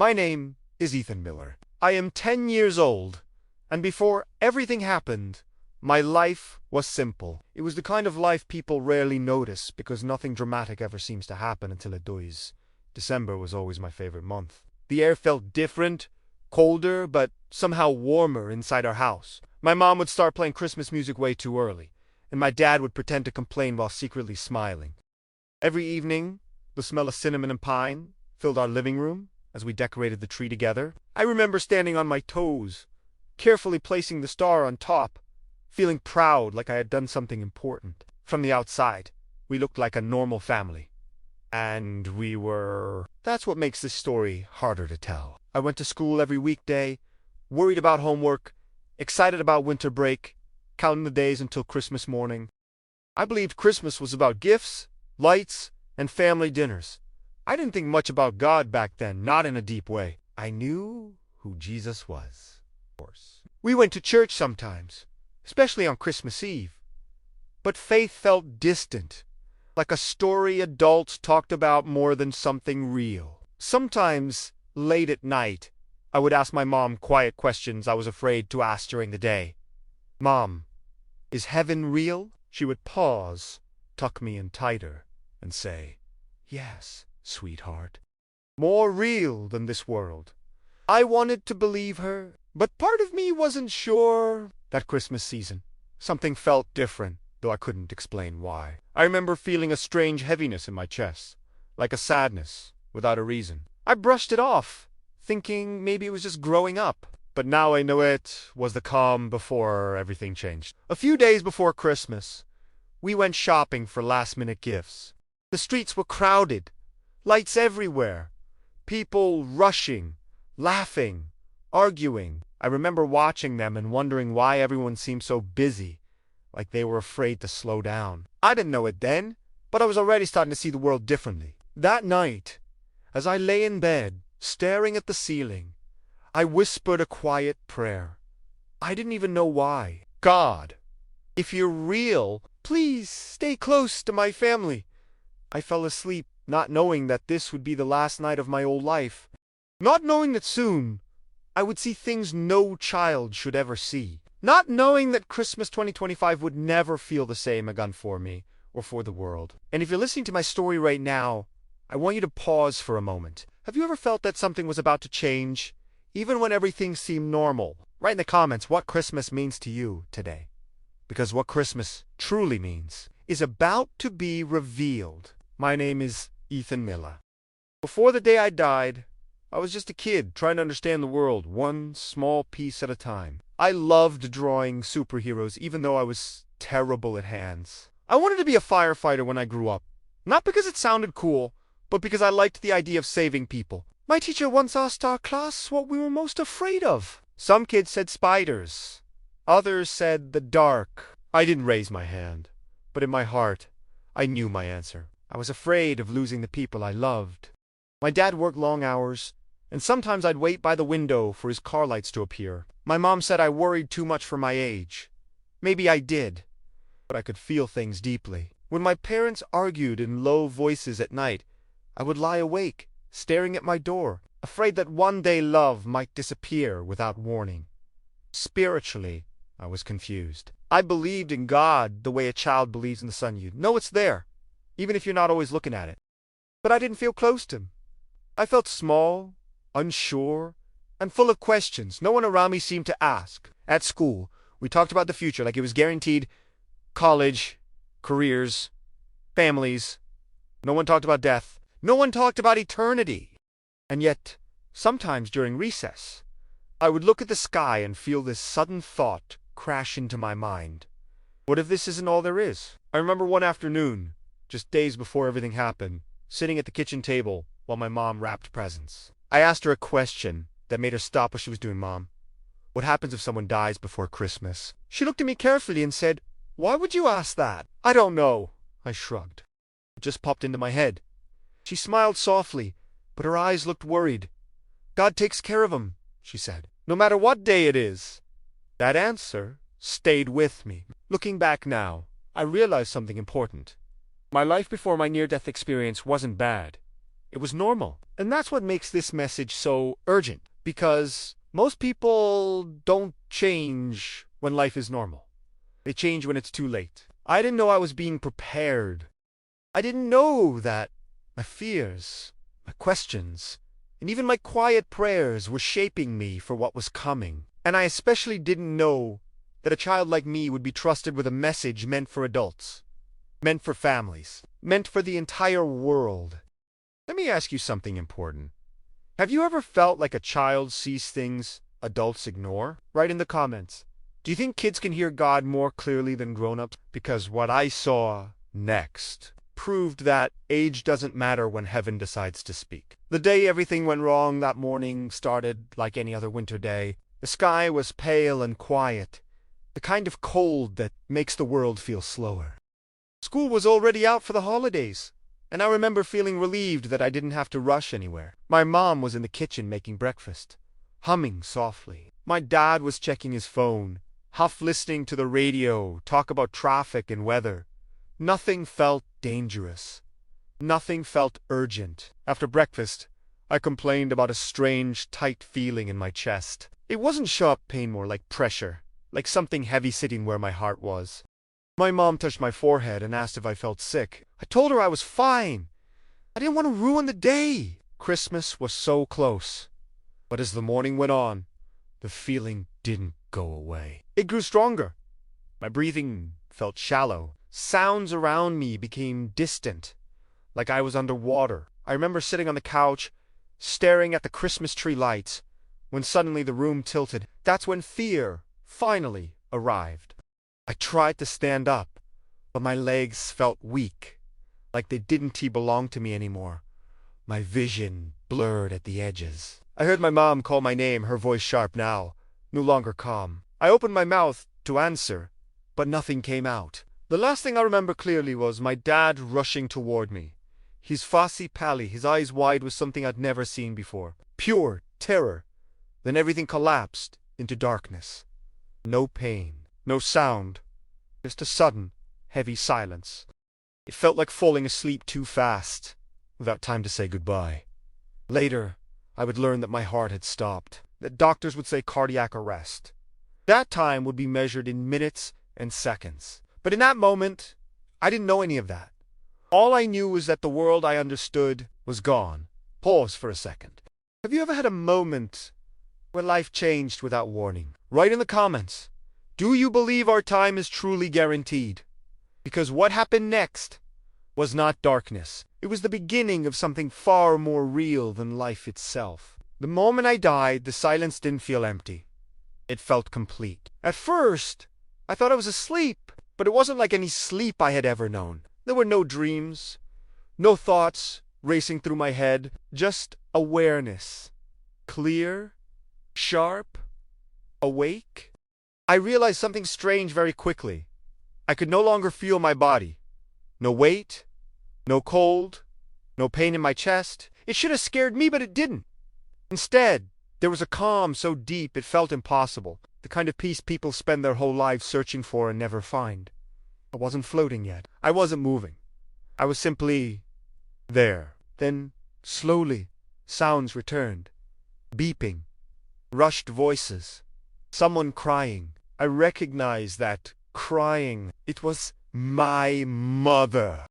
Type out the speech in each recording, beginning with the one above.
My name is Ethan Miller. I am 10 years old, and before everything happened, my life was simple. It was the kind of life people rarely notice because nothing dramatic ever seems to happen until it does. December was always my favorite month. The air felt different, colder, but somehow warmer inside our house. My mom would start playing Christmas music way too early, and my dad would pretend to complain while secretly smiling. Every evening, the smell of cinnamon and pine filled our living room as we decorated the tree together. I remember standing on my toes, carefully placing the star on top, feeling proud like I had done something important. From the outside, we looked like a normal family. And we were... That's what makes this story harder to tell. I went to school every weekday, worried about homework, excited about winter break, counting the days until Christmas morning. I believed Christmas was about gifts, lights, and family dinners. I didn't think much about God back then, not in a deep way. I knew who Jesus was, of course. We went to church sometimes, especially on Christmas Eve. But faith felt distant, like a story adults talked about more than something real. Sometimes, late at night, I would ask my mom quiet questions I was afraid to ask during the day. "Mom, is heaven real?" She would pause, tuck me in tighter, and say, "Yes, sweetheart. More real than this world." I wanted to believe her, but part of me wasn't sure. That Christmas season, something felt different, though I couldn't explain why. I remember feeling a strange heaviness in my chest, like a sadness, without a reason. I brushed it off, thinking maybe it was just growing up. But now I know it was the calm before everything changed. A few days before Christmas, we went shopping for last-minute gifts. The streets were crowded, lights everywhere, people rushing, laughing, arguing. I remember watching them and wondering why everyone seemed so busy, like they were afraid to slow down. I didn't know it then, but I was already starting to see the world differently. That night, as I lay in bed, staring at the ceiling, I whispered a quiet prayer. I didn't even know why. "God, if you're real, please stay close to my family." I fell asleep, not knowing that this would be the last night of my old life. Not knowing that soon, I would see things no child should ever see. Not knowing that Christmas 2025 would never feel the same again for me, or for the world. And if you're listening to my story right now, I want you to pause for a moment. Have you ever felt that something was about to change, even when everything seemed normal? Write in the comments what Christmas means to you today. Because what Christmas truly means is about to be revealed. My name is Ethan Miller. Before the day I died, I was just a kid trying to understand the world, one small piece at a time. I loved drawing superheroes, even though I was terrible at hands. I wanted to be a firefighter when I grew up. Not because it sounded cool, but because I liked the idea of saving people. My teacher once asked our class what we were most afraid of. Some kids said spiders. Others said the dark. I didn't raise my hand, but in my heart, I knew my answer. I was afraid of losing the people I loved. My dad worked long hours, and sometimes I'd wait by the window for his car lights to appear. My mom said I worried too much for my age. Maybe I did, but I could feel things deeply. When my parents argued in low voices at night, I would lie awake, staring at my door, afraid that one day love might disappear without warning. Spiritually, I was confused. I believed in God the way a child believes in the sun. You know it's there, even if you're not always looking at it. But I didn't feel close to him. I felt small, unsure, and full of questions no one around me seemed to ask. At school, we talked about the future like it was guaranteed. College, careers, families. No one talked about death. No one talked about eternity. And yet, sometimes during recess, I would look at the sky and feel this sudden thought crash into my mind. What if this isn't all there is? I remember one afternoon, just days before everything happened, sitting at the kitchen table while my mom wrapped presents. I asked her a question that made her stop what she was doing. "Mom, what happens if someone dies before Christmas?" She looked at me carefully and said, "Why would you ask that?" "I don't know," I shrugged. It just popped into my head. She smiled softly, but her eyes looked worried. "God takes care of him," she said, "no matter what day it is." That answer stayed with me. Looking back now, I realized something important. My life before my near-death experience wasn't bad. It was normal. And that's what makes this message so urgent, because most people don't change when life is normal. They change when it's too late. I didn't know I was being prepared. I didn't know that my fears, my questions, and even my quiet prayers were shaping me for what was coming. And I especially didn't know that a child like me would be trusted with a message meant for adults, meant for families, meant for the entire world. Let me ask you something important. Have you ever felt like a child sees things adults ignore? Write in the comments. Do you think kids can hear God more clearly than grown-ups? Because what I saw next proved that age doesn't matter when heaven decides to speak. The day everything went wrong that morning started like any other winter day. The sky was pale and quiet, the kind of cold that makes the world feel slower. School was already out for the holidays, and I remember feeling relieved that I didn't have to rush anywhere. My mom was in the kitchen making breakfast, humming softly. My dad was checking his phone, half listening to the radio talk about traffic and weather. Nothing felt dangerous. Nothing felt urgent. After breakfast, I complained about a strange, tight feeling in my chest. It wasn't sharp pain, more like pressure, like something heavy sitting where my heart was. My mom touched my forehead and asked if I felt sick. I told her I was fine. I didn't want to ruin the day. Christmas was so close. But as the morning went on, the feeling didn't go away. It grew stronger. My breathing felt shallow. Sounds around me became distant, like I was underwater. I remember sitting on the couch, staring at the Christmas tree lights, when suddenly the room tilted. That's when fear finally arrived. I tried to stand up, but my legs felt weak, like they didn't belong to me anymore. My vision blurred at the edges. I heard my mom call my name, her voice sharp now, no longer calm. I opened my mouth to answer, but nothing came out. The last thing I remember clearly was my dad rushing toward me. His face pallid, his eyes wide with something I'd never seen before. Pure terror. Then everything collapsed into darkness. No pain, no sound, just a sudden, heavy silence. It felt like falling asleep too fast, without time to say goodbye. Later, I would learn that my heart had stopped, that doctors would say cardiac arrest. That time would be measured in minutes and seconds. But in that moment, I didn't know any of that. All I knew was that the world I understood was gone. Pause for a second. Have you ever had a moment where life changed without warning? Write in the comments. Do you believe our time is truly guaranteed? Because what happened next was not darkness. It was the beginning of something far more real than life itself. The moment I died, the silence didn't feel empty. It felt complete. At first, I thought I was asleep, but it wasn't like any sleep I had ever known. There were no dreams, no thoughts racing through my head, just awareness. Clear, sharp, awake. I realized something strange very quickly. I could no longer feel my body. No weight, no cold, no pain in my chest. It should have scared me, but it didn't. Instead, there was a calm so deep it felt impossible, the kind of peace people spend their whole lives searching for and never find. I wasn't floating yet. I wasn't moving. I was simply there. Then, slowly, sounds returned. Beeping. Rushed voices. Someone crying. I recognized that crying. It was my mother.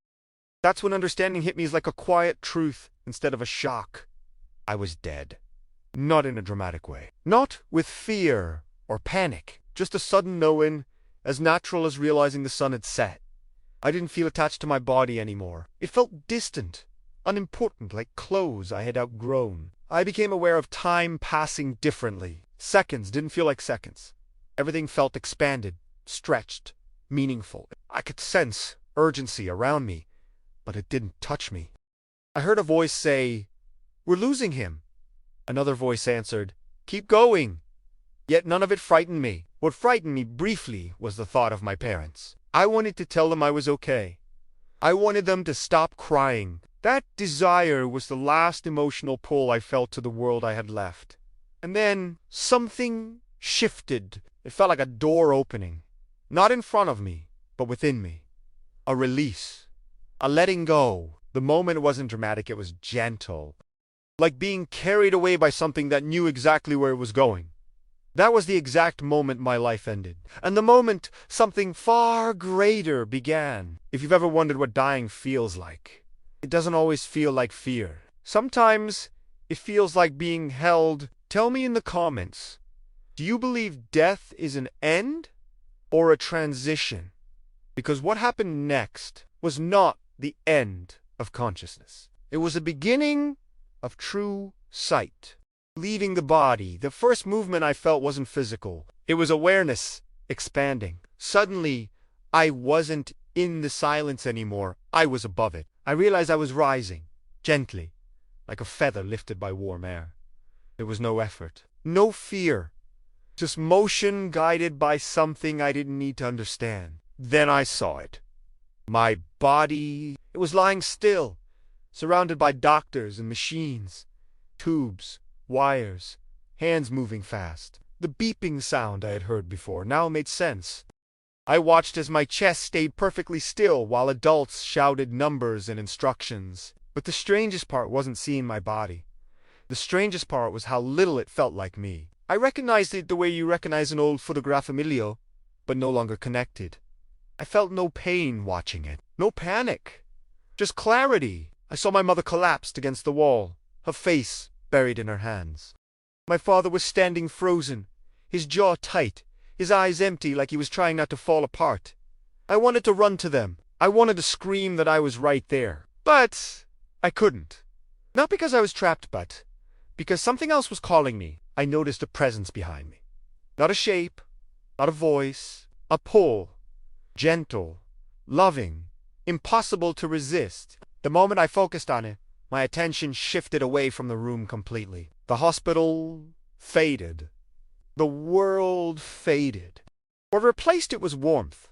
That's when understanding hit me as like a quiet truth instead of a shock. I was dead. Not in a dramatic way. Not with fear or panic. Just a sudden knowing, as natural as realizing the sun had set. I didn't feel attached to my body anymore. It felt distant, unimportant, like clothes I had outgrown. I became aware of time passing differently. Seconds didn't feel like seconds. Everything felt expanded, stretched, meaningful. I could sense urgency around me, but it didn't touch me. I heard a voice say, "We're losing him." Another voice answered, "Keep going." Yet none of it frightened me. What frightened me briefly was the thought of my parents. I wanted to tell them I was okay. I wanted them to stop crying. That desire was the last emotional pull I felt to the world I had left. And then something shifted. It felt like a door opening. Not in front of me, but within me. A release. A letting go. The moment wasn't dramatic, it was gentle. Like being carried away by something that knew exactly where it was going. That was the exact moment my life ended. And the moment something far greater began. If you've ever wondered what dying feels like, it doesn't always feel like fear. Sometimes it feels like being held. Tell me in the comments, do you believe death is an end or a transition? Because what happened next was not the end of consciousness. It was a beginning of true sight. Leaving the body, the first movement I felt wasn't physical. It was awareness expanding. Suddenly, I wasn't in the silence anymore. I was above it. I realized I was rising, gently, like a feather lifted by warm air. There was no effort, no fear, just motion guided by something I didn't need to understand. Then I saw it. My body, it was lying still, surrounded by doctors and machines, tubes, wires, hands moving fast. The beeping sound I had heard before now made sense. I watched as my chest stayed perfectly still while adults shouted numbers and instructions. But the strangest part wasn't seeing my body. The strangest part was how little it felt like me. I recognized it the way you recognize an old photograph familiar, but no longer connected. I felt no pain watching it, no panic, just clarity. I saw my mother collapsed against the wall, her face buried in her hands. My father was standing frozen, his jaw tight, his eyes empty like he was trying not to fall apart. I wanted to run to them. I wanted to scream that I was right there. But I couldn't. Not because I was trapped, but because something else was calling me. I noticed a presence behind me. Not a shape, not a voice, a pull. Gentle, loving, impossible to resist. The moment I focused on it, my attention shifted away from the room completely. The hospital faded. The world faded. What replaced it was warmth.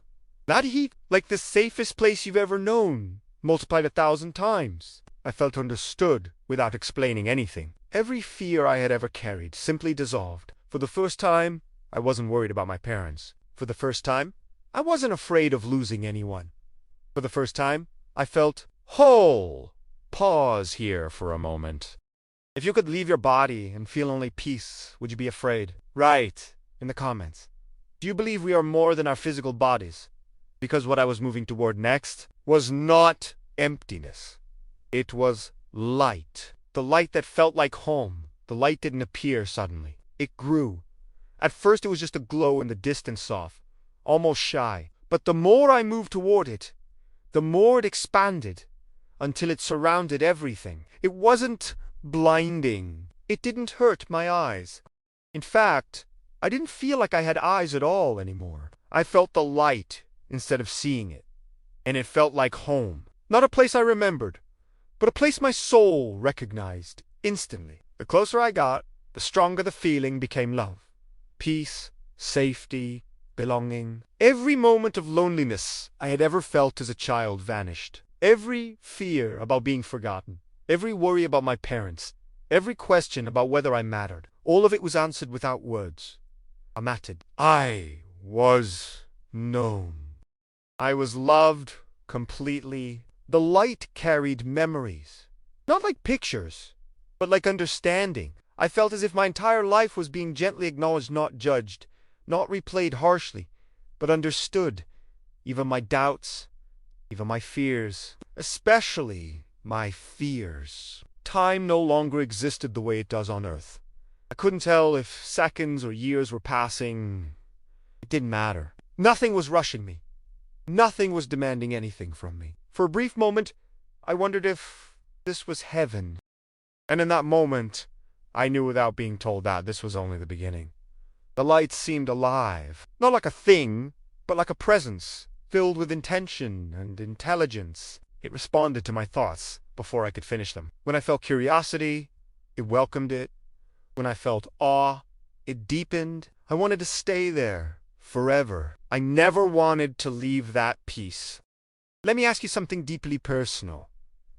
Not heat, like the safest place you've ever known, multiplied 1,000 times. I felt understood without explaining anything. Every fear I had ever carried simply dissolved. For the first time, I wasn't worried about my parents. For the first time, I wasn't afraid of losing anyone. For the first time, I felt whole. Pause here for a moment. If you could leave your body and feel only peace, would you be afraid? Write in the comments. Do you believe we are more than our physical bodies? Because what I was moving toward next was not emptiness. It was light. The light that felt like home. The light didn't appear suddenly. It grew. At first it was just a glow in the distance off, almost shy. But the more I moved toward it, the more it expanded, until it surrounded everything. It wasn't blinding. It didn't hurt my eyes. In fact, I didn't feel like I had eyes at all anymore. I felt the light instead of seeing it. And it felt like home. Not a place I remembered, but a place my soul recognized instantly. The closer I got, the stronger the feeling became love. Peace, safety, belonging. Every moment of loneliness I had ever felt as a child vanished. Every fear about being forgotten. Every worry about my parents. Every question about whether I mattered. All of it was answered without words. Omitted. I was known. I was loved completely. The light carried memories. Not like pictures, but like understanding. I felt as if my entire life was being gently acknowledged, not judged, not replayed harshly, but understood. Even my doubts, even my fears, especially my fears. Time no longer existed the way it does on Earth. I couldn't tell if seconds or years were passing. It didn't matter. Nothing was rushing me. Nothing was demanding anything from me. For a brief moment, I wondered if this was heaven. And in that moment, I knew without being told that this was only the beginning. The light seemed alive. Not like a thing, but like a presence, filled with intention and intelligence. It responded to my thoughts before I could finish them. When I felt curiosity, it welcomed it. When I felt awe, it deepened. I wanted to stay there forever. I never wanted to leave that peace. Let me ask you something deeply personal.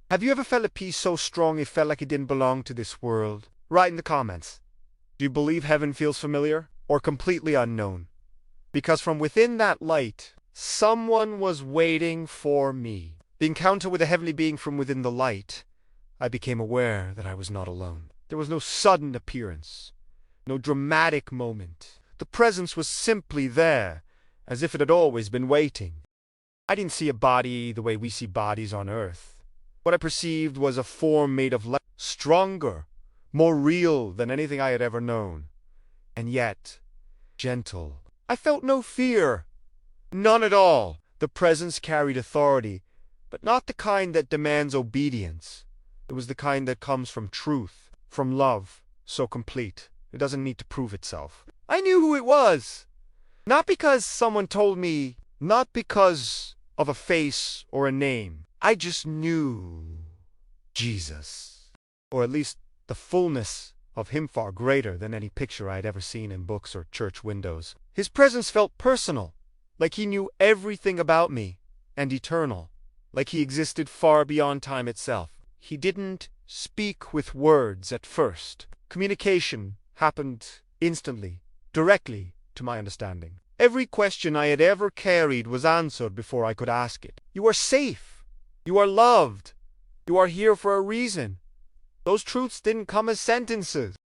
Have you ever felt a peace so strong it felt like it didn't belong to this world? Write in the comments. Do you believe heaven feels familiar or completely unknown? Because from within that light, someone was waiting for me. The encounter with a heavenly being from within the light, I became aware that I was not alone. There was no sudden appearance, no dramatic moment. The presence was simply there, as if it had always been waiting. I didn't see a body the way we see bodies on earth. What I perceived was a form made of light, stronger, more real than anything I had ever known, and yet gentle. I felt no fear, none at all. The presence carried authority, but not the kind that demands obedience. It was the kind that comes from truth, from love, so complete. It doesn't need to prove itself. I knew who it was. Not because someone told me, not because of a face or a name. I just knew Jesus. Or at least the fullness of him far greater than any picture I had ever seen in books or church windows. His presence felt personal, like he knew everything about me, and eternal, like he existed far beyond time itself. He didn't speak with words at first. Communication happened instantly, directly to my understanding. Every question I had ever carried was answered before I could ask it. You are safe. You are loved. You are here for a reason. Those truths didn't come as sentences.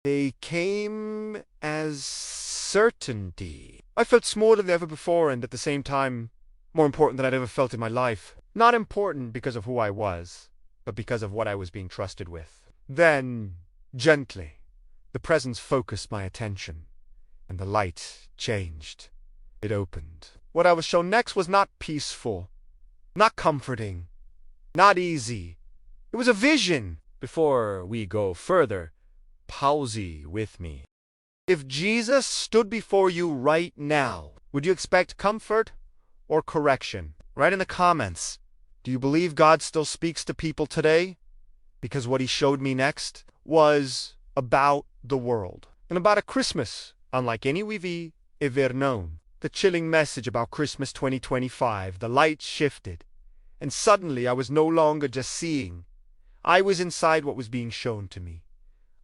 They came as certainty. I felt smaller than ever before, and at the same time, more important than I'd ever felt in my life. Not important because of who I was, but because of what I was being trusted with. Then, gently, the presence focused my attention, and the light changed. It opened. What I was shown next was not peaceful, not comforting, not easy. It was a vision. Before we go further, palsy with me. If Jesus stood before you right now, would you expect comfort or correction? Write in the comments. Do you believe God still speaks to people today? Because what he showed me next was about the world, and about a Christmas unlike any we've ever known. The chilling message about Christmas 2025, the light shifted, and suddenly I was no longer just seeing. I was inside what was being shown to me.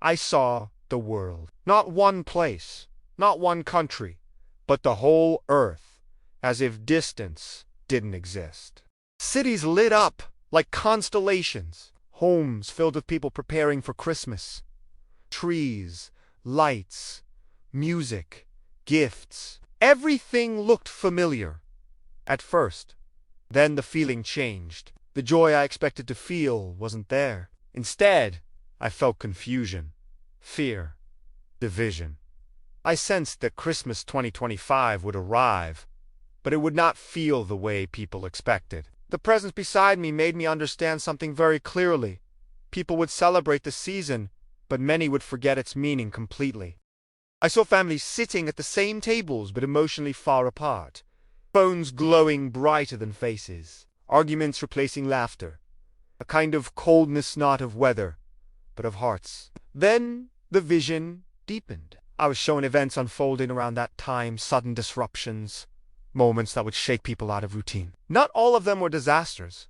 I saw the world. Not one place, not one country, but the whole earth, as if distance didn't exist. Cities lit up like constellations, homes filled with people preparing for Christmas. Trees, lights, music, gifts. Everything looked familiar at first. Then the feeling changed. The joy I expected to feel wasn't there. Instead, I felt confusion, fear, division. I sensed that Christmas 2025 would arrive, but it would not feel the way people expected. The presence beside me made me understand something very clearly. People would celebrate the season, but many would forget its meaning completely. I saw families sitting at the same tables but emotionally far apart, phones glowing brighter than faces, arguments replacing laughter, a kind of coldness not of weather, but of hearts. Then the vision deepened. I was shown events unfolding around that time, sudden disruptions, moments that would shake people out of routine. Not all of them were disasters,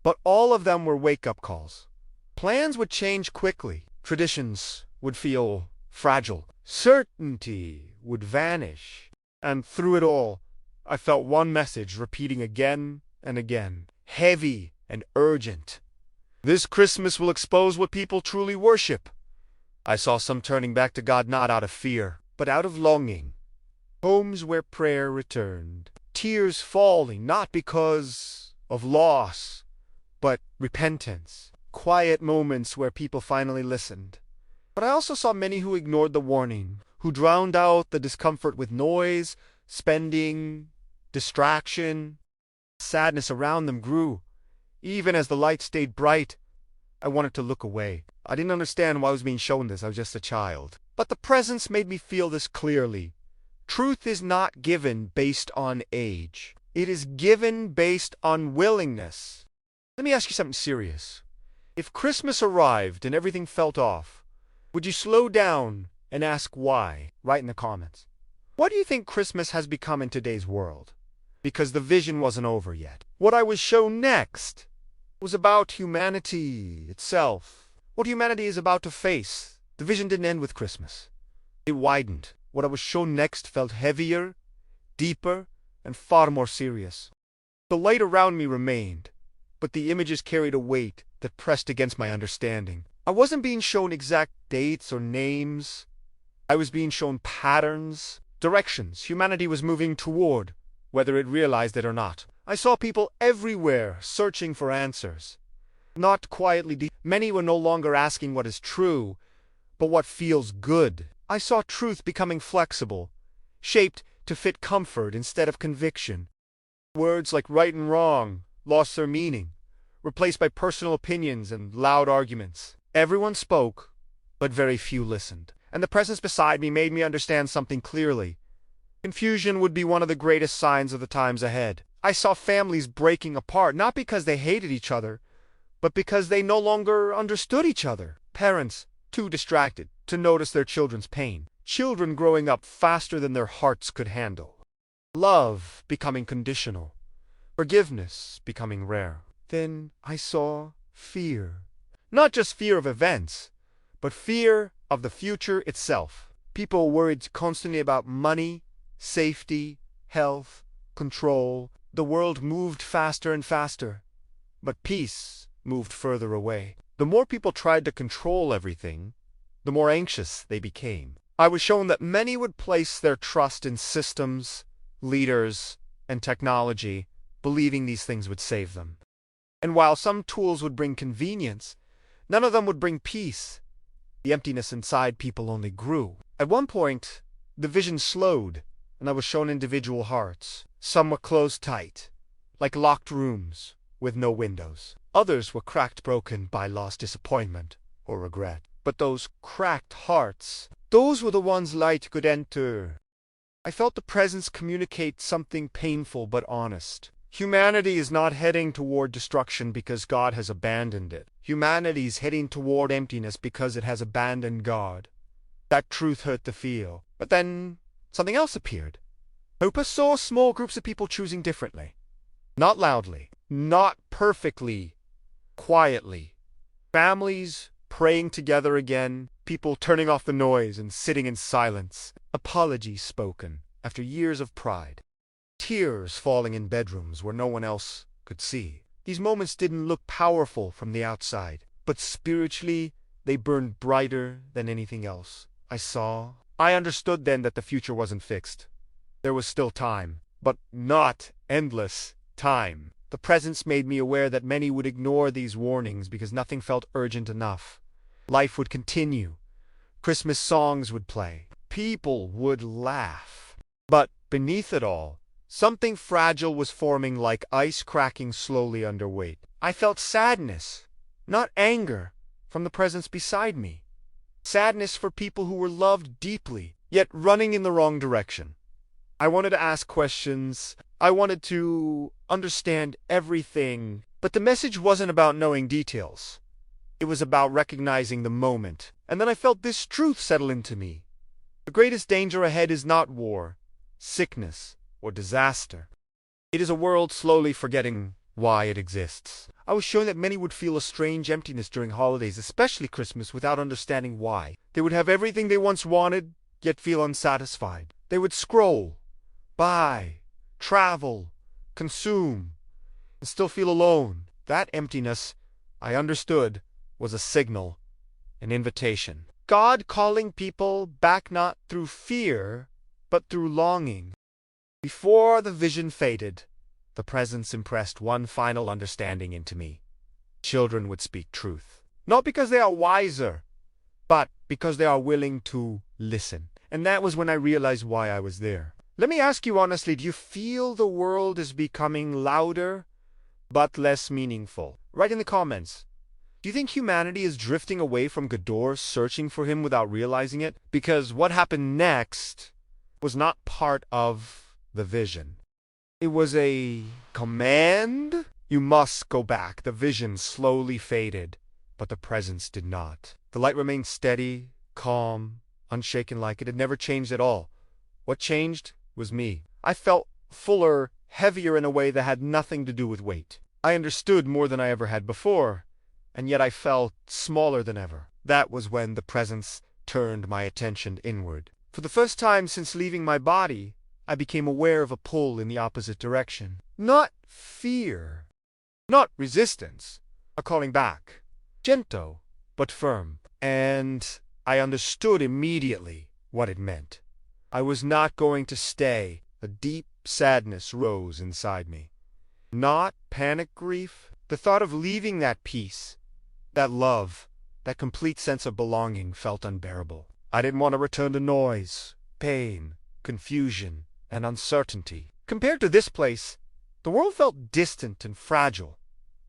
but all of them were wake-up calls. Plans would change quickly. Traditions would feel fragile. Certainty would vanish. And through it all, I felt one message repeating again and again, heavy and urgent. This Christmas will expose what people truly worship. I saw some turning back to God not out of fear, but out of longing. Homes where prayer returned, tears falling not because of loss, but repentance. Quiet moments where people finally listened. But I also saw many who ignored the warning, who drowned out the discomfort with noise, spending, distraction. Sadness around them grew. Even as the light stayed bright, I wanted to look away. I didn't understand why I was being shown this. I was just a child. But the presence made me feel this clearly. Truth is not given based on age. It is given based on willingness. Let me ask you something serious. If Christmas arrived and everything felt off, would you slow down and ask why? Write in the comments. What do you think Christmas has become in today's world? Because the vision wasn't over yet. What I was shown next was about humanity itself. What humanity is about to face. The vision didn't end with Christmas. It widened. What I was shown next felt heavier, deeper, and far more serious. The light around me remained, but the images carried a weight that pressed against my understanding. I wasn't being shown exact dates or names. I was being shown patterns, directions humanity was moving toward, whether it realized it or not. I saw people everywhere searching for answers. Not quietly. Many were no longer asking what is true, but what feels good. I saw truth becoming flexible, shaped to fit comfort instead of conviction. Words like right and wrong lost their meaning, replaced by personal opinions and loud arguments. Everyone spoke, but very few listened. And the presence beside me made me understand something clearly. Confusion would be one of the greatest signs of the times ahead. I saw families breaking apart, not because they hated each other, but because they no longer understood each other. Parents, too distracted to notice their children's pain. Children growing up faster than their hearts could handle. Love becoming conditional. Forgiveness becoming rare. Then I saw fear. Not just fear of events, but fear of the future itself. People worried constantly about money, safety, health, control. The world moved faster and faster, but peace moved further away. The more people tried to control everything, the more anxious they became. I was shown that many would place their trust in systems, leaders, and technology, believing these things would save them. And while some tools would bring convenience, none of them would bring peace. The emptiness inside people only grew. At one point, the vision slowed, and I was shown individual hearts. Some were closed tight, like locked rooms with no windows. Others were cracked, broken by lost, disappointment, or regret. But those cracked hearts, those were the ones light could enter. I felt the presence communicate something painful but honest. Humanity is not heading toward destruction because God has abandoned it. Humanity is heading toward emptiness because it has abandoned God. That truth hurt to feel. But then something else appeared. Hooper saw small groups of people choosing differently. Not loudly, not perfectly, quietly. Families praying together again, people turning off the noise and sitting in silence. Apologies spoken after years of pride. Tears falling in bedrooms where no one else could see. These moments didn't look powerful from the outside, but spiritually they burned brighter than anything else I saw. I understood then that the future wasn't fixed. There was still time, but not endless time. The presence made me aware that many would ignore these warnings because nothing felt urgent enough. Life would continue. Christmas songs would play. People would laugh. But beneath it all, something fragile was forming, like ice cracking slowly under weight. I felt sadness, not anger, from the presence beside me. Sadness for people who were loved deeply, yet running in the wrong direction. I wanted to ask questions. I wanted to understand everything. But the message wasn't about knowing details. It was about recognizing the moment. And then I felt this truth settle into me. The greatest danger ahead is not war, sickness, or disaster. It is a world slowly forgetting why it exists. I was shown that many would feel a strange emptiness during holidays, especially Christmas, without understanding why. They would have everything they once wanted, yet feel unsatisfied. They would scroll, buy, travel, consume, and still feel alone. That emptiness, I understood, was a signal, an invitation. God calling people back not through fear, but through longing. Before the vision faded, the presence impressed one final understanding into me. Children would speak truth. Not because they are wiser, but because they are willing to listen. And that was when I realized why I was there. Let me ask you honestly, do you feel the world is becoming louder, but less meaningful? Write in the comments. Do you think humanity is drifting away from Gador, searching for him without realizing it? Because what happened next was not part of the vision. It was a command. You must go back. The vision slowly faded, but the presence did not. The light remained steady, calm, unshaken, like it had never changed at all. What changed was me. I felt fuller, heavier in a way that had nothing to do with weight. I understood more than I ever had before, and yet I felt smaller than ever. That was when the presence turned my attention inward. For the first time since leaving my body, I became aware of a pull in the opposite direction. Not fear, Not resistance, a calling back. Gentle, but firm. And I understood immediately what it meant. I was not going to stay. A deep sadness rose inside me. Not panic grief. The thought of leaving that peace, that love, that complete sense of belonging felt unbearable. I didn't want to return to noise, pain, confusion, and uncertainty. Compared to this place, the world felt distant and fragile.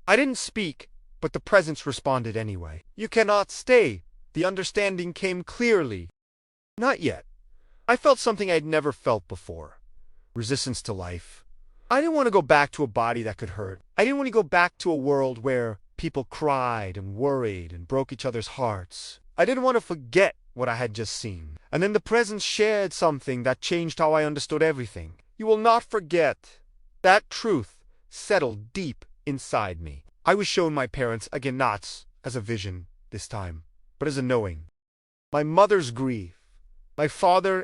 I didn't speak, but the presence responded anyway. You cannot stay. The understanding came clearly. Not yet. I felt something I'd never felt before. Resistance to life. I didn't want to go back to a body that could hurt. I didn't want to go back to a world where people cried and worried and broke each other's hearts. I didn't want to forget what I had just seen. And then the presence shared something that changed how I understood everything. You will not forget. That truth settled deep inside me. I was shown my parents again, not as a vision this time, but as a knowing. My mother's grief, my father's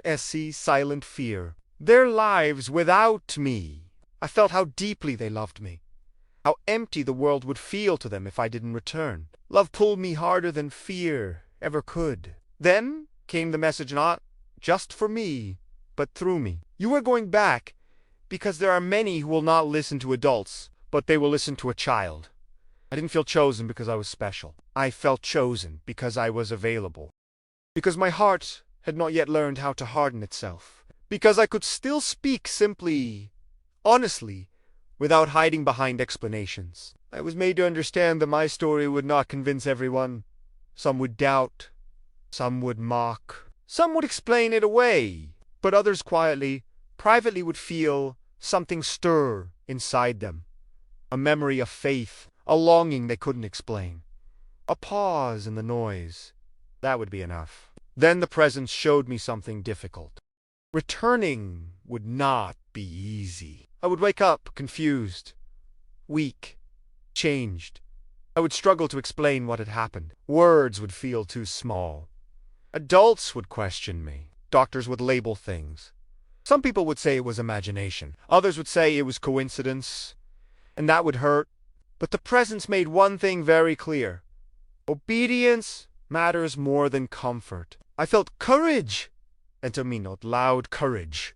silent fear, their lives without me. I felt how deeply they loved me, how empty the world would feel to them if I didn't return. Love pulled me harder than fear ever could. Then came the message, not just for me, but through me. You are going back because there are many who will not listen to adults, but they will listen to a child. I didn't feel chosen because I was special. I felt chosen because I was available. Because my heart had not yet learned how to harden itself. Because I could still speak simply, honestly, without hiding behind explanations. I was made to understand that my story would not convince everyone. Some would doubt. Some would mock. Some would explain it away. But others quietly, privately would feel something stir inside them. A memory of faith, a longing they couldn't explain. A pause in the noise. That would be enough. Then the presence showed me something difficult. Returning would not be easy. I would wake up confused, weak, changed. I would struggle to explain what had happened. Words would feel too small. Adults would question me. Doctors would label things. Some people would say it was imagination. Others would say it was coincidence. And that would hurt. But the presence made one thing very clear. Obedience matters more than comfort. I felt courage. And to me, not loud courage,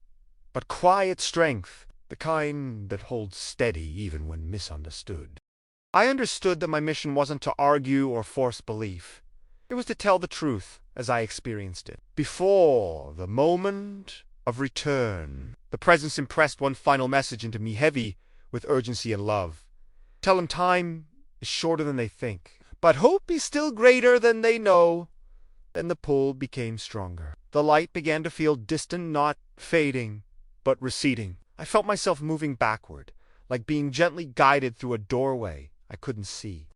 but quiet strength, the kind that holds steady even when misunderstood. I understood that my mission wasn't to argue or force belief. It was to tell the truth as I experienced it. Before the moment of return, the presence impressed one final message into me, heavy with urgency and love. Tell them time is shorter than they think, but hope is still greater than they know. Then the pull became stronger. The light began to feel distant, not fading, but receding. I felt myself moving backward, like being gently guided through a doorway I couldn't see.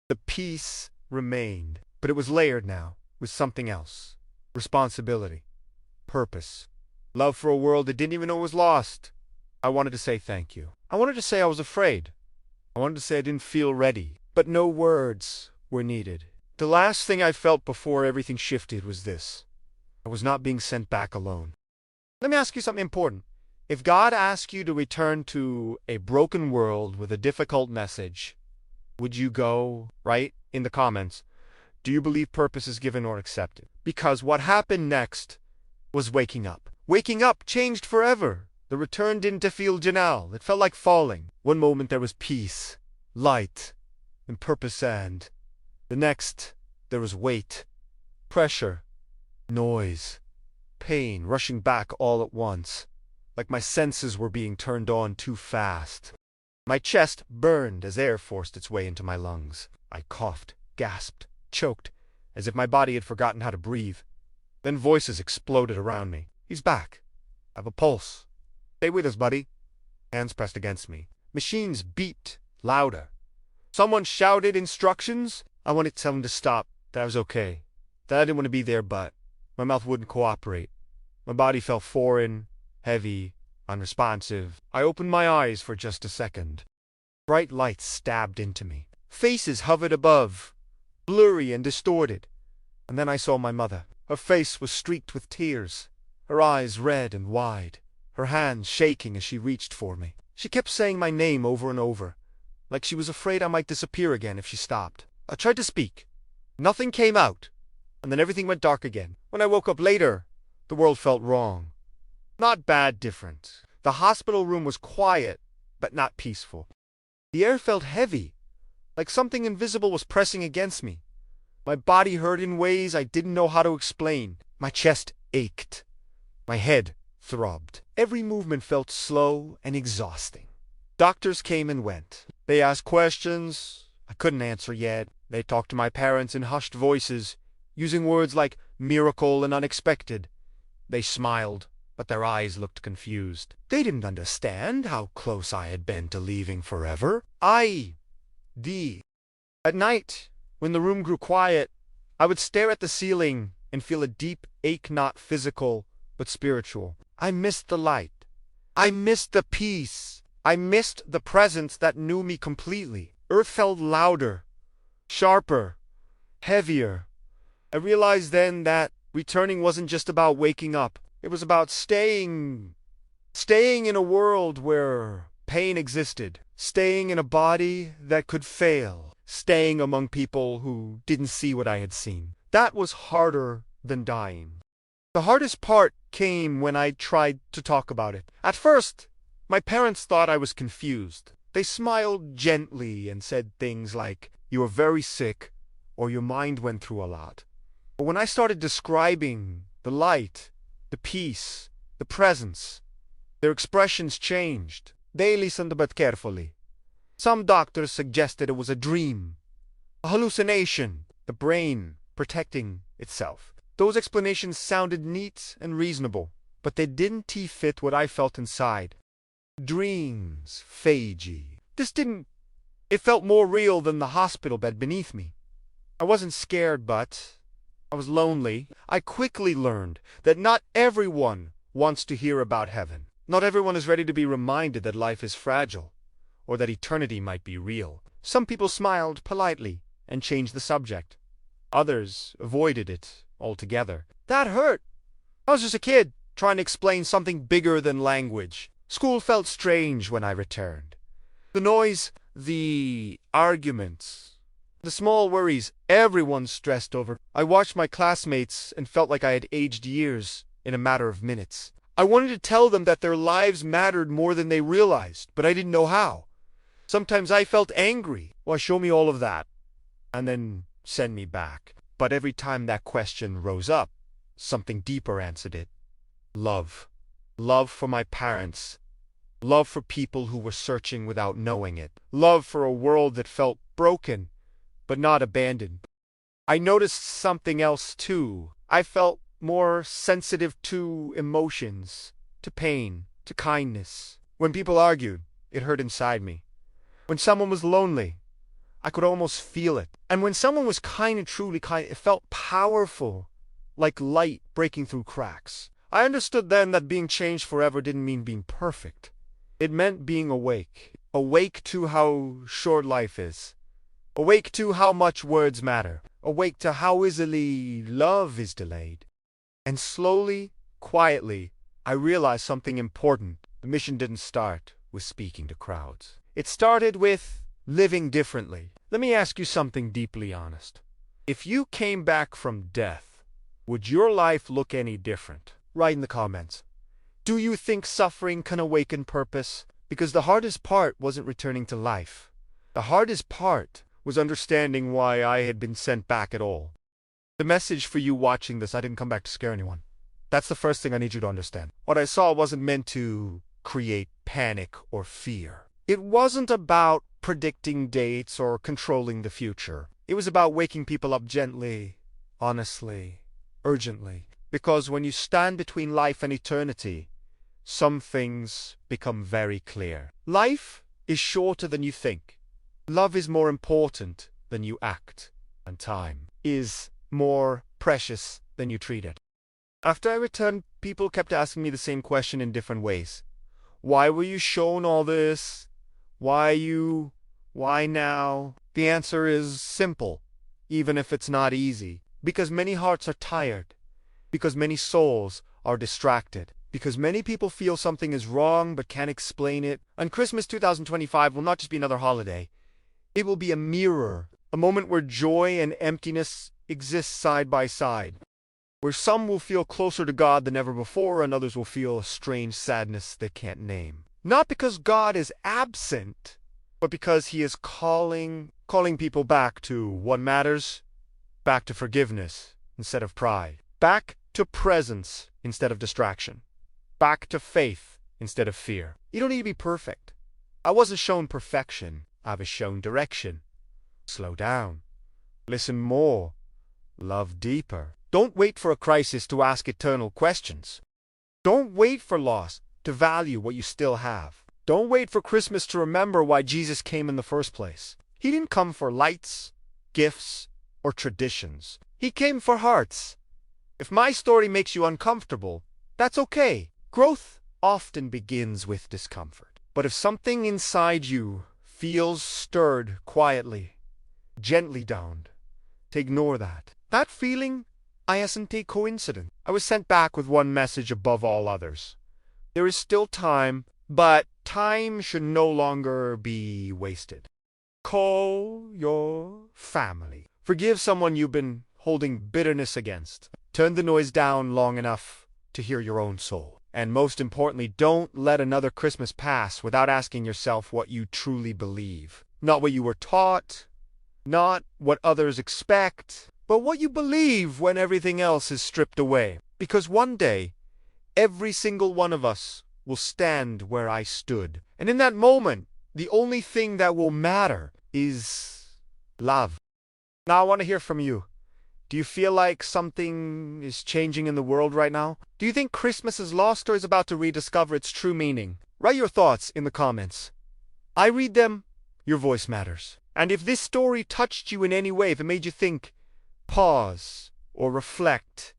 The peace remained, but it was layered now with something else. Responsibility, purpose, love for a world that didn't even know it was lost. I wanted to say thank you. I wanted to say I was afraid. I wanted to say I didn't feel ready, but no words were needed. The last thing I felt before everything shifted was this. I was not being sent back alone. Let me ask you something important. If God asked you to return to a broken world with a difficult message, would you go? Write in the comments, do you believe purpose is given or accepted? Because what happened next was waking up. Waking up changed forever. The return didn't feel banal. It felt like falling. One moment there was peace, light, and purpose, and the next there was weight, pressure, noise, pain rushing back all at once, like my senses were being turned on too fast. My chest burned as air forced its way into my lungs. I coughed, gasped, choked, as if my body had forgotten how to breathe. Then voices exploded around me. He's back. I have a pulse. Stay with us, buddy. Hands pressed against me. Machines beeped louder. Someone shouted instructions. I wanted to tell him to stop, that I was okay, that I didn't want to be there, but my mouth wouldn't cooperate. My body felt foreign, heavy, unresponsive. I opened my eyes for just a second. Bright lights stabbed into me. Faces hovered above, blurry and distorted. And then I saw my mother. Her face was streaked with tears, her eyes red and wide, her hands shaking as she reached for me. She kept saying my name over and over. like she was afraid I might disappear again if she stopped. I tried to speak. Nothing came out, and then everything went dark again. When I woke up later, the world felt wrong. Not bad, different. The hospital room was quiet, but not peaceful. The air felt heavy, like something invisible was pressing against me. My body hurt in ways I didn't know how to explain. My chest ached. My head throbbed. Every movement felt slow and exhausting. Doctors came and went. They asked questions I couldn't answer yet. They talked to my parents in hushed voices, using words like miracle and unexpected. They smiled, but their eyes looked confused. They didn't understand how close I had been to leaving forever. At night, when the room grew quiet, I would stare at the ceiling and feel a deep ache, not physical, but spiritual. I missed the light. I missed the peace. I missed the presence that knew me completely. Earth felt louder, sharper, heavier. I realized then that returning wasn't just about waking up. It was about staying in a world where pain existed, staying in a body that could fail, staying among people who didn't see what I had seen. That was harder than dying. The hardest part came when I tried to talk about it. At first, my parents thought I was confused. They smiled gently and said things like, "You were very sick," or "Your mind went through a lot." But when I started describing the light, the peace, the presence, their expressions changed. They listened but carefully. Some doctors suggested it was a dream, a hallucination, the brain protecting itself. Those explanations sounded neat and reasonable, but they didn't fit what I felt inside. Dreams, phagy. It felt more real than the hospital bed beneath me. I wasn't scared, but I was lonely. I quickly learned that not everyone wants to hear about heaven. Not everyone is ready to be reminded that life is fragile, or that eternity might be real. Some people smiled politely and changed the subject. Others avoided it altogether. That hurt. I was just a kid, trying to explain something bigger than language. School felt strange when I returned. The noise, the arguments, the small worries everyone stressed over. I watched my classmates and felt like I had aged years in a matter of minutes. I wanted to tell them that their lives mattered more than they realized, but I didn't know how. Sometimes I felt angry. Why, show me all of that, and then send me back. But every time that question rose up, something deeper answered it. Love. Love for my parents. Love for people who were searching without knowing it. Love for a world that felt broken, but not abandoned. I noticed something else too. I felt more sensitive to emotions, to pain, to kindness. When people argued, it hurt inside me. When someone was lonely, I could almost feel it. And when someone was kind and truly kind, it felt powerful, like light breaking through cracks. I understood then that being changed forever didn't mean being perfect. It meant being awake. Awake to how short life is. Awake to how much words matter. Awake to how easily love is delayed. And slowly, quietly, I realized something important. The mission didn't start with speaking to crowds. It started with living differently. Let me ask you something deeply honest. If you came back from death, would your life look any different? Write in the comments. Do you think suffering can awaken purpose? Because the hardest part wasn't returning to life. The hardest part was understanding why I had been sent back at all. The message for you watching this, I didn't come back to scare anyone. That's the first thing I need you to understand. What I saw wasn't meant to create panic or fear. It wasn't about predicting dates or controlling the future. It was about waking people up gently, honestly, urgently. Because when you stand between life and eternity, some things become very clear. Life is shorter than you think. Love is more important than you act. And time is more precious than you treat it. After I returned, people kept asking me the same question in different ways. Why were you shown all this? Why you? Why now? The answer is simple, even if it's not easy. Because many hearts are tired. Because many souls are distracted. Because many people feel something is wrong but can't explain it. And Christmas 2025 will not just be another holiday. It will be a mirror, a moment where joy and emptiness exist side by side, where some will feel closer to God than ever before and others will feel a strange sadness they can't name. Not because God is absent, but because he is calling people back to what matters, back to forgiveness instead of pride, back to presence instead of distraction, back to faith instead of fear. You don't need to be perfect. I wasn't shown perfection. I was shown direction. Slow down. Listen more. Love deeper. Don't wait for a crisis to ask eternal questions. Don't wait for loss to value what you still have. Don't wait for Christmas to remember why Jesus came in the first place. He didn't come for lights, gifts, or traditions. He came for hearts. If my story makes you uncomfortable, that's okay. Growth often begins with discomfort. But if something inside you feels stirred quietly, gently downed, to ignore that. That feeling isn't a coincidence. I was sent back with one message above all others. There is still time, but time should no longer be wasted. Call your family. Forgive someone you've been holding bitterness against. Turn the noise down long enough to hear your own soul. And most importantly, don't let another Christmas pass without asking yourself what you truly believe. Not what you were taught, not what others expect, but what you believe when everything else is stripped away. Because one day, every single one of us will stand where I stood. And in that moment, the only thing that will matter is love. Now I want to hear from you. Do you feel like something is changing in the world right now? Do you think Christmas is lost or is about to rediscover its true meaning? Write your thoughts in the comments. I read them. Your voice matters. And if this story touched you in any way, if it made you think, pause, or reflect,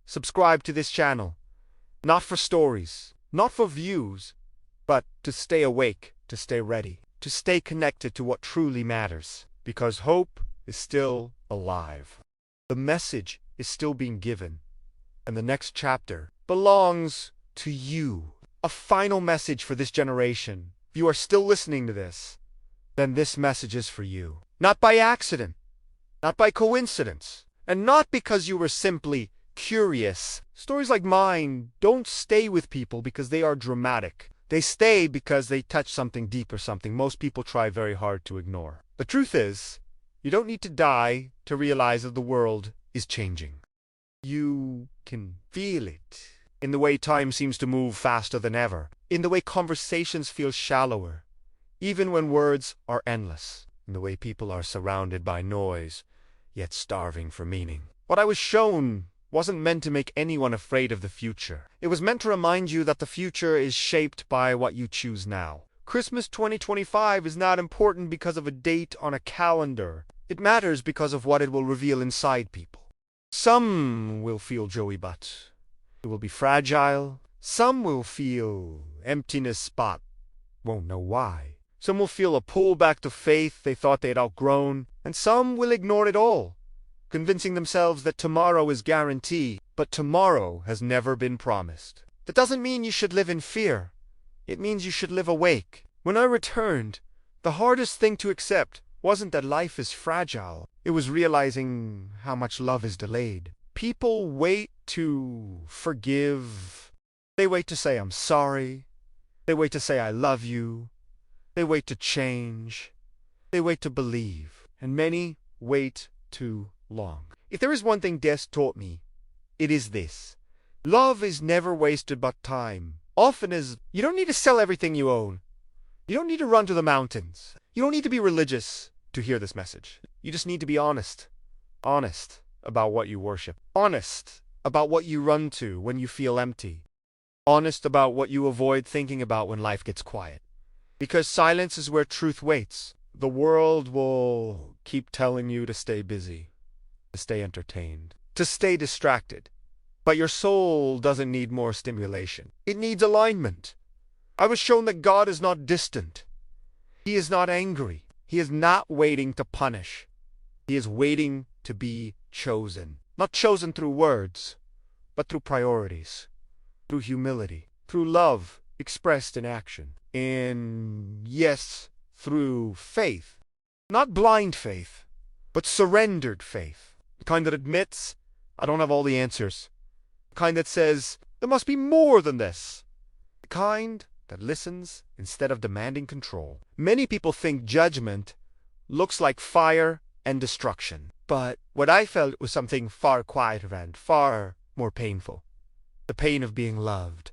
subscribe to this channel. Not for stories, not for views, but to stay awake, to stay ready, to stay connected to what truly matters. Because hope is still alive. The message is still being given, and the next chapter belongs to you. A final message for this generation. If you are still listening to this, then this message is for you. Not by accident, not by coincidence, and not because you were simply curious. Stories like mine don't stay with people because they are dramatic. They stay because they touch something deep or something most people try very hard to ignore. The truth is, you don't need to die to realize that the world is changing. You can feel it in the way time seems to move faster than ever, in the way conversations feel shallower, even when words are endless, in the way people are surrounded by noise, yet starving for meaning. What I was shown wasn't meant to make anyone afraid of the future. It was meant to remind you that the future is shaped by what you choose now. Christmas 2025 is not important because of a date on a calendar. It matters because of what it will reveal inside people. Some will feel joey, but it will be fragile. Some will feel emptiness, but won't know why. Some will feel a pull back to faith they thought they had outgrown, and some will ignore it all, convincing themselves that tomorrow is guaranteed, but tomorrow has never been promised. That doesn't mean you should live in fear. It means you should live awake. When I returned, the hardest thing to accept wasn't that life is fragile. It was realizing how much love is delayed. People wait to forgive. They wait to say, I'm sorry. They wait to say, I love you. They wait to change. They wait to believe. And many wait too long. If there is one thing death taught me, it is this. Love is never wasted but time. Often is, you don't need to sell everything you own. You don't need to run to the mountains. You don't need to be religious to hear this message. You just need to be honest. Honest about what you worship. Honest about what you run to when you feel empty. Honest about what you avoid thinking about when life gets quiet. Because silence is where truth waits. The world will keep telling you to stay busy, to stay entertained, to stay distracted. But your soul doesn't need more stimulation. It needs alignment. I was shown that God is not distant. He is not angry. He is not waiting to punish. He is waiting to be chosen. Not chosen through words, but through priorities, through humility, through love expressed in action, and yes, through faith. Not blind faith, but surrendered faith. The kind that admits, I don't have all the answers. The kind that says, there must be more than this. The kind that listens instead of demanding control. Many people think judgment looks like fire and destruction. But what I felt was something far quieter and far more painful. The pain of being loved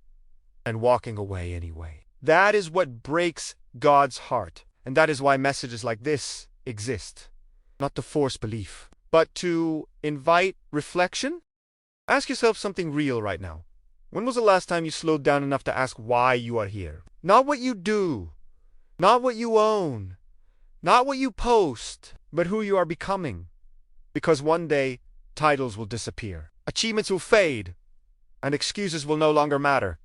and walking away anyway. That is what breaks God's heart. And that is why messages like this exist. Not to force belief, but to invite reflection. Ask yourself something real right now. When was the last time you slowed down enough to ask why you are here? Not what you do, not what you own, not what you post, but who you are becoming. Because one day, titles will disappear, achievements will fade, and excuses will no longer matter.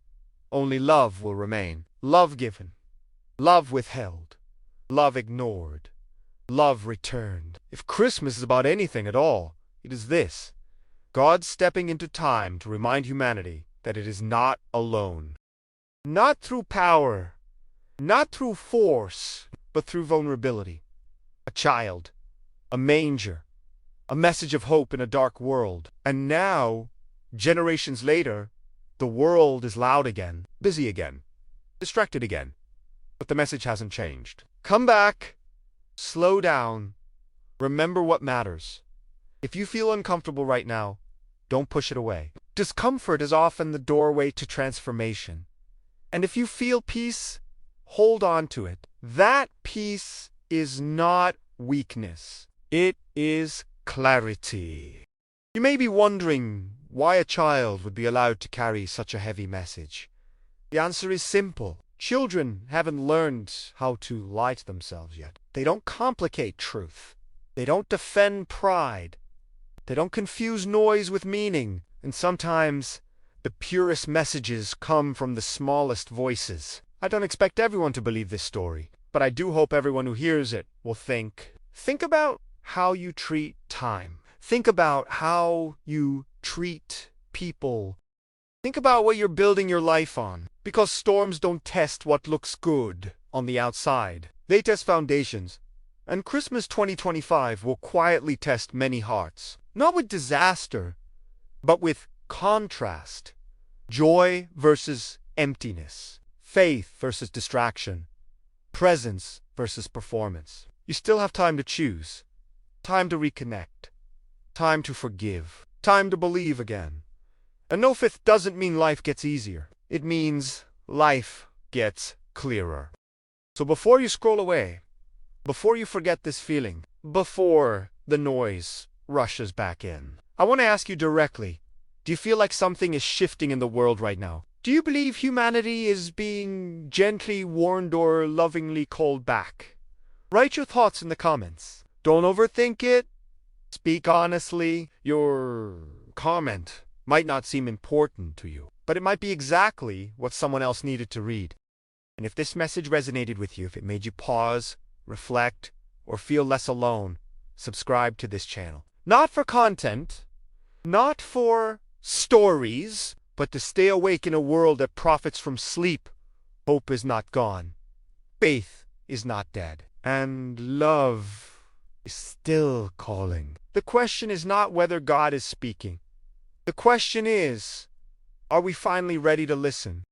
Only love will remain. Love given, love withheld, love ignored, love returned. If Christmas is about anything at all, it is this: God stepping into time to remind humanity that it is not alone. Not through power, not through force, but through vulnerability. A child, a manger, a message of hope in a dark world. And now, generations later, the world is loud again, busy again, distracted again. But the message hasn't changed. Come back, slow down, remember what matters. If you feel uncomfortable right now, don't push it away. Discomfort is often the doorway to transformation. And if you feel peace, hold on to it. That peace is not weakness. It is clarity. You may be wondering why a child would be allowed to carry such a heavy message. The answer is simple. Children haven't learned how to lie to themselves yet. They don't complicate truth. They don't defend pride. They don't confuse noise with meaning. And sometimes the purest messages come from the smallest voices. I don't expect everyone to believe this story, but I do hope everyone who hears it will think. Think about how you treat time. Think about how you treat people. Think about what you're building your life on. Because storms don't test what looks good on the outside. They test foundations. And Christmas 2025 will quietly test many hearts. Not with disaster, but with contrast. Joy versus emptiness. Faith versus distraction. Presence versus performance. You still have time to choose. Time to reconnect. Time to forgive. Time to believe again. And no fifth doesn't mean life gets easier. It means life gets clearer. So before you scroll away, before you forget this feeling, before the noise rushes back in, I want to ask you directly, do you feel like something is shifting in the world right now? Do you believe humanity is being gently warned or lovingly called back? Write your thoughts in the comments. Don't overthink it. Speak honestly. Your comment might not seem important to you, but it might be exactly what someone else needed to read. And if this message resonated with you, if it made you pause, reflect, or feel less alone, subscribe to this channel. Not for content, not for stories, but to stay awake in a world that profits from sleep. Hope is not gone. Faith is not dead. And love is still calling. The question is not whether God is speaking. The question is, are we finally ready to listen?